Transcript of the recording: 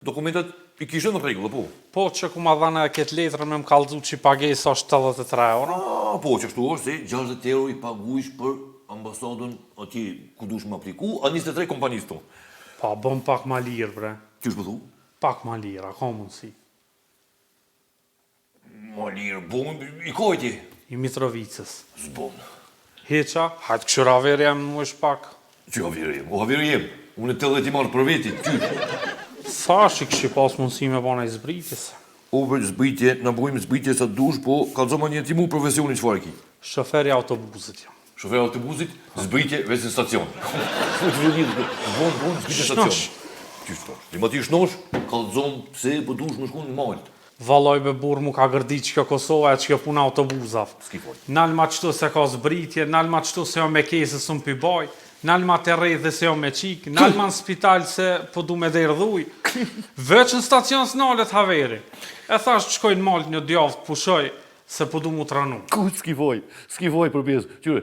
Dokumentet i kishën në rregull, po? Po që ku ma dhana këtë letrën me më kallëzu që i pagesa 73 euro. Po, që ashtu është se 60 euro i paguish për ambasadën atje ku dush më apliku, a 23 kompanisë to. Pa, bëm pak ma lirë, bre. Qysh po thu? Pak ma lirë, a ka mundësi. Ma lirë, bon, i kojti? I Mitrovicës. Zbon. Heqa, hajtë këshura verë jam në mësh pak. Që havirë jem? O havirë jem. Unë të dhe ti marë për veti, qysh? Sa që këshë pas mundësi me bana i zbritjes. O, për zbritje, në bojmë zbritje sa dush, po kalzoma një ti mu profesionin që farë ki. Shoferi autobusit jam. Shofer autobusit, zbritje veç në stacion. Zbon, zbritje stacion. Qysh fash? Ti ma ti shnosh, kalzom pse po dush më shkun në malët. Valoj be burë mu ka gërdi që kjo Kosova e që kjo puna autobuzav. S'ki fol. Nalë ma qëtu se ka zbritje, nalë ma qëtu se jo me kesë së më pibaj, nalë ma të rejtë dhe se jo me qik, nalë ma në spital se po du me dhe irdhuj. Veç në stacion s'nalet haveri. E thash të shkoj në malët një djavë të pushoj, se po du mu të ranu. Ku s'ki foj për pjesë, qyre.